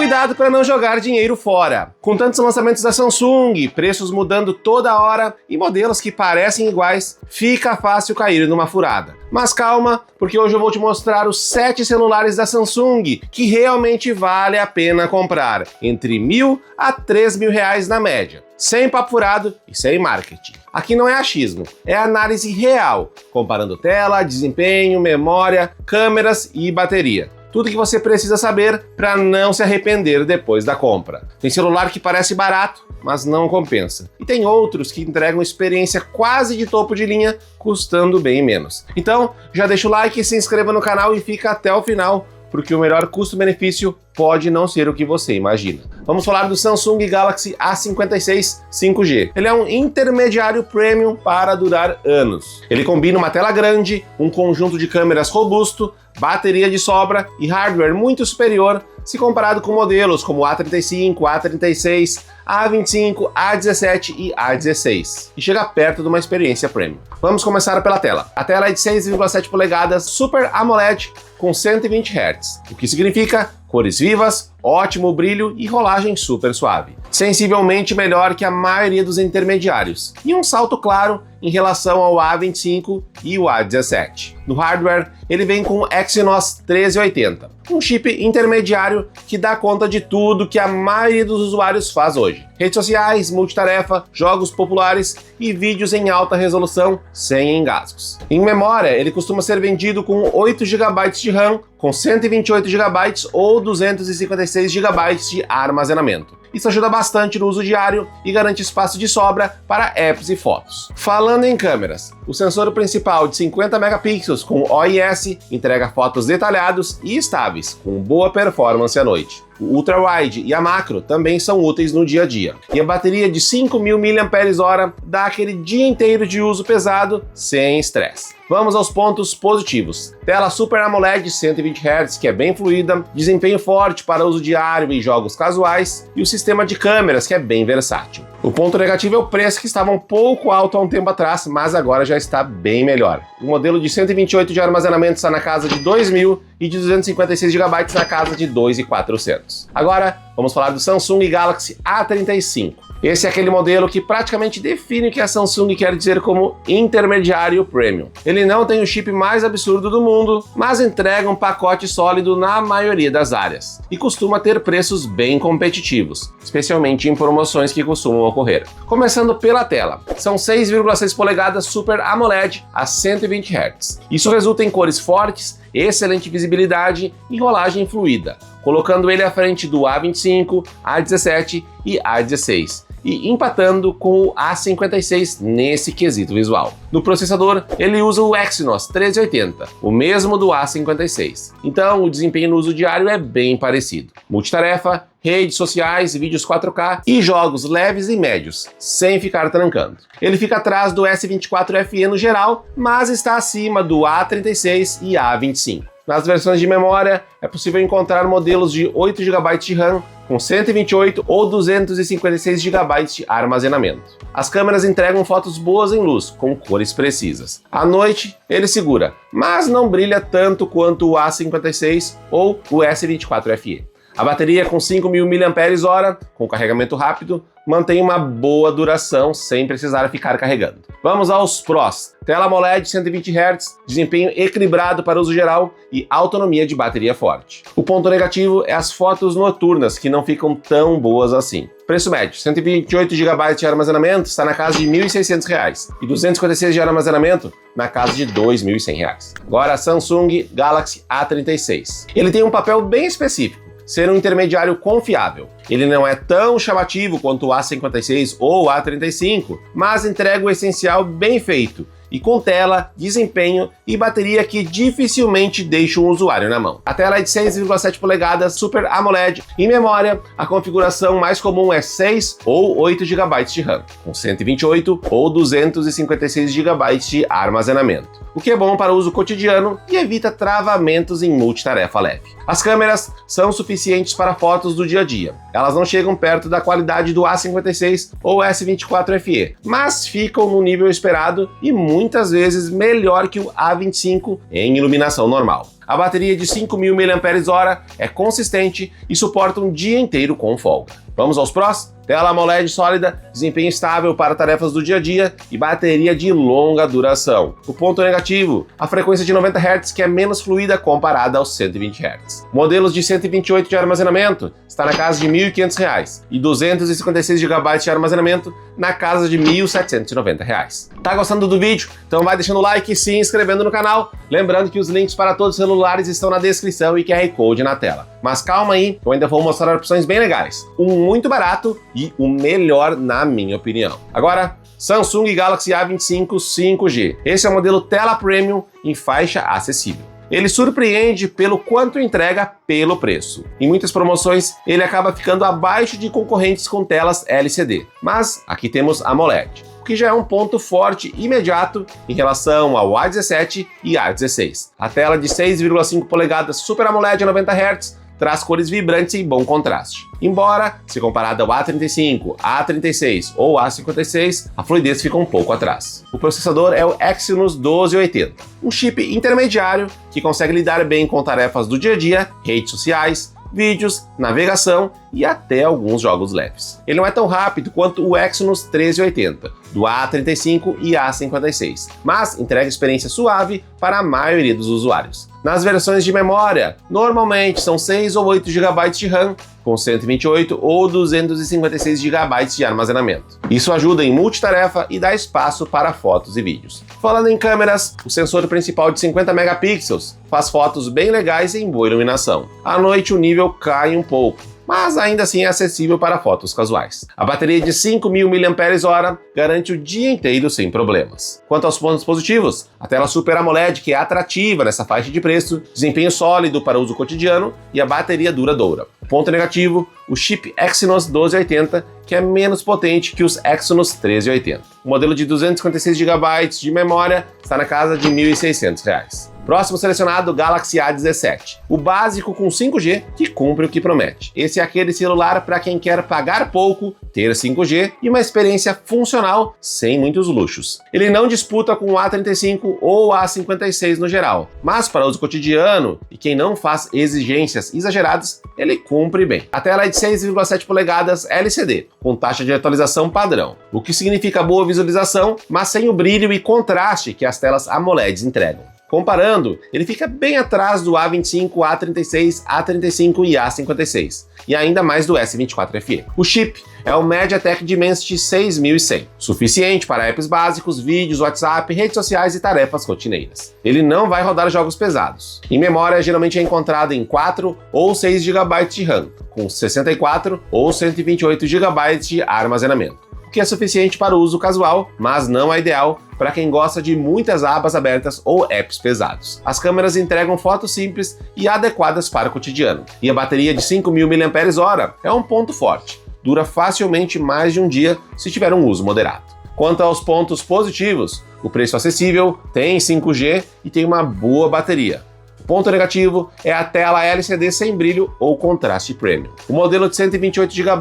cuidado para não jogar dinheiro fora. Com tantos lançamentos da Samsung, preços mudando toda hora e modelos que parecem iguais, fica fácil cair numa furada. Mas calma, porque hoje eu vou te mostrar os 7 celulares da Samsung que realmente vale a pena comprar, entre R$1.000 a R$3.000 na média. Sem papo furado e sem marketing. Aqui não é achismo, é análise real, comparando tela, desempenho, memória, câmeras e bateria. Tudo que você precisa saber para não se arrepender depois da compra. Tem celular que parece barato, mas não compensa. E tem outros que entregam experiência quase de topo de linha, custando bem menos. Então, já deixa o like, se inscreva no canal e fica até o final, porque o melhor custo-benefício pode não ser o que você imagina. Vamos falar do Samsung Galaxy A56 5G. Ele é um intermediário premium para durar anos. Ele combina uma tela grande, um conjunto de câmeras robusto, bateria de sobra e hardware muito superior se comparado com modelos como A35, A36, A25, A17 e A16, e chega perto de uma experiência premium. Vamos começar pela tela. A tela é de 6,7 polegadas Super AMOLED com 120 Hz, o que significa cores vivas, ótimo brilho e rolagem super suave. Sensivelmente melhor que a maioria dos intermediários, e um salto claro em relação ao A25 e o A17. No hardware, ele vem com o Exynos 1380, um chip intermediário que dá conta de tudo que a maioria dos usuários faz hoje. Redes sociais, multitarefa, jogos populares e vídeos em alta resolução sem engasgos. Em memória, ele costuma ser vendido com 8 GB de RAM, com 128 GB ou 256 GB de armazenamento. Isso ajuda bastante no uso diário e garante espaço de sobra para apps e fotos. Falando em câmeras, o sensor principal de 50 megapixels com OIS entrega fotos detalhados e estáveis, com boa performance à noite. O ultra-wide e a macro também são úteis no dia a dia. E a bateria de 5.000 mAh dá aquele dia inteiro de uso pesado sem estresse. Vamos aos pontos positivos. Tela Super AMOLED 120 Hz, que é bem fluida, desempenho forte para uso diário e jogos casuais, e o sistema de câmeras, que é bem versátil. O ponto negativo é o preço, que estava um pouco alto há um tempo atrás, mas agora já está bem melhor. O modelo de 128 de armazenamento está na casa de R$2.000 e de 256 GB na casa de R$2.400. Agora, vamos falar do Samsung Galaxy A35. Esse é aquele modelo que praticamente define o que a Samsung quer dizer como intermediário premium. Ele não tem o chip mais absurdo do mundo, mas entrega um pacote sólido na maioria das áreas e costuma ter preços bem competitivos, especialmente em promoções que costumam ocorrer. Começando pela tela, são 6,6 polegadas Super AMOLED a 120 Hz. Isso resulta em cores fortes, excelente visibilidade e rolagem fluida, colocando ele à frente do A25, A17 e A16, e empatando com o A56 nesse quesito visual. No processador, ele usa o Exynos 1380, o mesmo do A56. Então, o desempenho no uso diário é bem parecido. Multitarefa, redes sociais, vídeos 4K e jogos leves e médios, sem ficar trancando. Ele fica atrás do S24 FE no geral, mas está acima do A36 e A25. Nas versões de memória, é possível encontrar modelos de 8 GB de RAM, com 128 ou 256 GB de armazenamento. As câmeras entregam fotos boas em luz, com cores precisas. À noite, ele segura, mas não brilha tanto quanto o A56 ou o S24 FE. A bateria com 5.000 mAh, com carregamento rápido, mantém uma boa duração sem precisar ficar carregando. Vamos aos prós. Tela AMOLED 120 Hz, desempenho equilibrado para uso geral e autonomia de bateria forte. O ponto negativo é as fotos noturnas, que não ficam tão boas assim. Preço médio, 128 GB de armazenamento está na casa de R$ 1.600 e 256 de armazenamento na casa de R$ 2.100. Agora, Samsung Galaxy A36. Ele tem um papel bem específico: ser um intermediário confiável. Ele não é tão chamativo quanto o A56 ou o A35, mas entrega o essencial bem feito e com tela, desempenho e bateria que dificilmente deixa um usuário na mão. A tela é de 6,7 polegadas Super AMOLED. Em memória, a configuração mais comum é 6 ou 8 GB de RAM, com 128 ou 256 GB de armazenamento, o que é bom para uso cotidiano e evita travamentos em multitarefa leve. As câmeras são suficientes para fotos do dia a dia. Elas não chegam perto da qualidade do A56 ou S24 FE, mas ficam no nível esperado e muitas vezes melhor que o A25 em iluminação normal. A bateria de 5.000 mAh é consistente e suporta um dia inteiro com folga. Vamos aos prós? Tela AMOLED sólida, desempenho estável para tarefas do dia a dia e bateria de longa duração. O ponto negativo, a frequência de 90 Hz que é menos fluida comparada aos 120 Hz. Modelos de 128 de armazenamento está na casa de R$ 1.500 e 256 GB de armazenamento na casa de R$ 1.790. Tá gostando do vídeo? Então vai deixando o like e se inscrevendo no canal. Lembrando que os links para todos os celulares estão na descrição e QR Code na tela. Mas calma aí, eu ainda vou mostrar opções bem legais. Um muito barato e o melhor na minha opinião. Agora, Samsung Galaxy A25 5G. Esse é o modelo tela premium em faixa acessível. Ele surpreende pelo quanto entrega pelo preço. Em muitas promoções, ele acaba ficando abaixo de concorrentes com telas LCD. Mas aqui temos AMOLED, o que já é um ponto forte imediato em relação ao A17 e A16. A tela de 6,5 polegadas Super AMOLED a 90 Hz traz cores vibrantes e bom contraste. Embora, se comparado ao A35, A36 ou A56, a fluidez fica um pouco atrás. O processador é o Exynos 1280, um chip intermediário que consegue lidar bem com tarefas do dia a dia, redes sociais, vídeos, navegação e até alguns jogos leves. Ele não é tão rápido quanto o Exynos 1380, do A35 e A56, mas entrega experiência suave para a maioria dos usuários. Nas versões de memória, normalmente são 6 ou 8 GB de RAM, com 128 ou 256 GB de armazenamento. Isso ajuda em multitarefa e dá espaço para fotos e vídeos. Falando em câmeras, o sensor principal de 50 megapixels faz fotos bem legais em boa iluminação. À noite o nível cai um pouco, mas ainda assim é acessível para fotos casuais. A bateria de 5.000 mAh garante o dia inteiro sem problemas. Quanto aos pontos positivos, a tela Super AMOLED, que é atrativa nessa faixa de preço, desempenho sólido para uso cotidiano e a bateria duradoura. Ponto negativo, o chip Exynos 1280, que é menos potente que os Exynos 1380. O modelo de 256 GB de memória está na casa de R$ 1.600. Próximo selecionado, Galaxy A17. O básico com 5G que cumpre o que promete. Esse é aquele celular para quem quer pagar pouco, ter 5G e uma experiência funcional sem muitos luxos. Ele não disputa com o A35 ou o A56 no geral, mas para uso cotidiano e quem não faz exigências exageradas, ele cumpre bem. A tela é de 6,7 polegadas LCD, com taxa de atualização padrão, o que significa boa visualização, mas sem o brilho e contraste que as telas AMOLEDs entregam. Comparando, ele fica bem atrás do A25, A36, A35 e A56, e ainda mais do S24 FE. O chip é o MediaTek Dimensity 6100, suficiente para apps básicos, vídeos, WhatsApp, redes sociais e tarefas rotineiras. Ele não vai rodar jogos pesados. Em memória, geralmente é encontrado em 4 ou 6 GB de RAM, com 64 ou 128 GB de armazenamento, o que é suficiente para o uso casual, mas não é ideal para quem gosta de muitas abas abertas ou apps pesados. As câmeras entregam fotos simples e adequadas para o cotidiano, e a bateria de 5.000 mAh é um ponto forte. Dura facilmente mais de um dia se tiver um uso moderado. Quanto aos pontos positivos, o preço acessível, tem 5G e tem uma boa bateria. Ponto negativo é a tela LCD sem brilho ou contraste premium. O modelo de 128 GB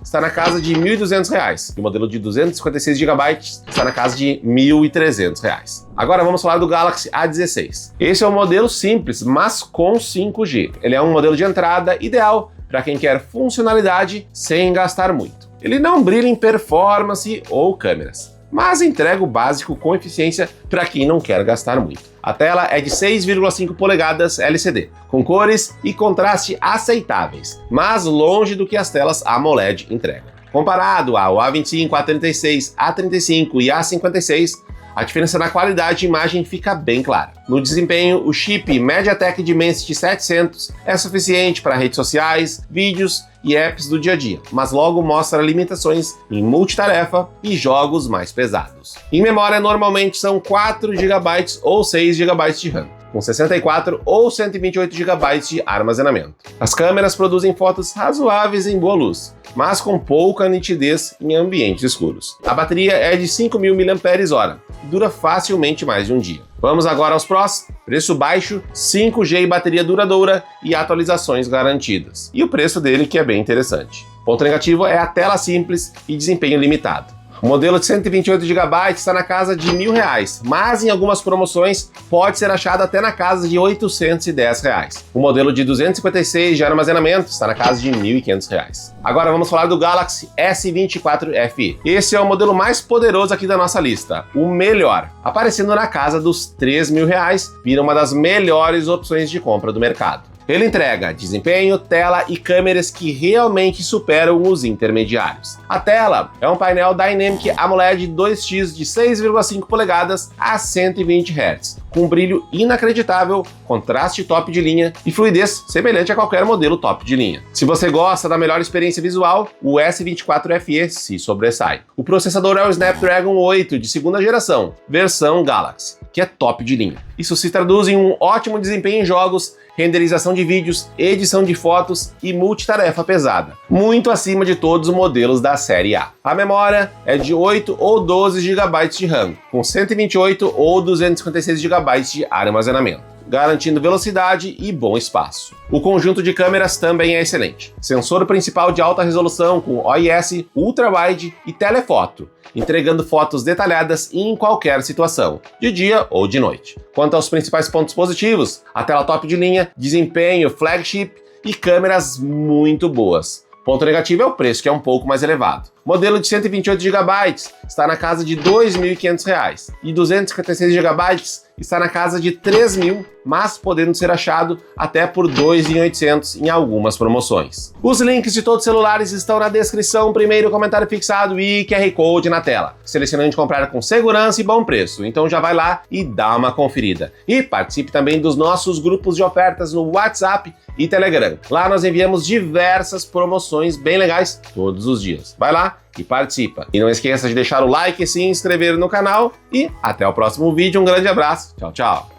está na casa de R$ 1.200 e o modelo de 256 GB está na casa de R$ 1.300. Agora vamos falar do Galaxy A16. Esse é um modelo simples, mas com 5G. Ele é um modelo de entrada ideal para quem quer funcionalidade sem gastar muito. Ele não brilha em performance ou câmeras, mas entrega o básico com eficiência para quem não quer gastar muito. A tela é de 6,5 polegadas LCD, com cores e contraste aceitáveis, mas longe do que as telas AMOLED entregam. Comparado ao A25, A36, A35 e A56, a diferença na qualidade de imagem fica bem clara. No desempenho, o chip MediaTek Dimensity 700 é suficiente para redes sociais, vídeos e apps do dia a dia, mas logo mostra limitações em multitarefa e jogos mais pesados. Em memória, normalmente são 4 GB ou 6 GB de RAM, com 64 ou 128 GB de armazenamento. As câmeras produzem fotos razoáveis em boa luz, mas com pouca nitidez em ambientes escuros. A bateria é de 5.000 mAh e dura facilmente mais de um dia. Vamos agora aos prós. Preço baixo, 5G e bateria duradoura e atualizações garantidas. E o preço dele que é bem interessante. Ponto negativo é a tela simples e desempenho limitado. O modelo de 128 GB está na casa de R$1.000, mas em algumas promoções pode ser achado até na casa de R$810. O modelo de 256 de armazenamento está na casa de R$1.500. Agora vamos falar do Galaxy S24 FE. Esse é o modelo mais poderoso aqui da nossa lista, o melhor. Aparecendo na casa dos R$3.000, vira uma das melhores opções de compra do mercado. Ele entrega desempenho, tela e câmeras que realmente superam os intermediários. A tela é um painel Dynamic AMOLED 2X de 6,5 polegadas a 120 Hz, com brilho inacreditável, contraste top de linha e fluidez semelhante a qualquer modelo top de linha. Se você gosta da melhor experiência visual, o S24 FE se sobressai. O processador é o Snapdragon 8 de segunda geração, versão Galaxy, que é top de linha. Isso se traduz em um ótimo desempenho em jogos, renderização de vídeos, edição de fotos e multitarefa pesada, muito acima de todos os modelos da série A. A memória é de 8 ou 12 GB de RAM, com 128 ou 256 GB de armazenamento, garantindo velocidade e bom espaço. O conjunto de câmeras também é excelente. Sensor principal de alta resolução com OIS, ultra-wide e telefoto, entregando fotos detalhadas em qualquer situação, de dia ou de noite. Quanto aos principais pontos positivos, a tela top de linha, desempenho flagship e câmeras muito boas. Ponto negativo é o preço, que é um pouco mais elevado. Modelo de 128 GB está na casa de R$2.500 e 256 GB está na casa de R$3.000, mas podendo ser achado até por R$2.800 em algumas promoções. Os links de todos os celulares estão na descrição, primeiro comentário fixado e QR Code na tela. Selecionando comprar com segurança e bom preço, então já vai lá e dá uma conferida. E participe também dos nossos grupos de ofertas no WhatsApp e Telegram. Lá nós enviamos diversas promoções bem legais todos os dias. Vai lá e participa. E não esqueça de deixar o like e se inscrever no canal. E até o próximo vídeo. Um grande abraço. Tchau, tchau.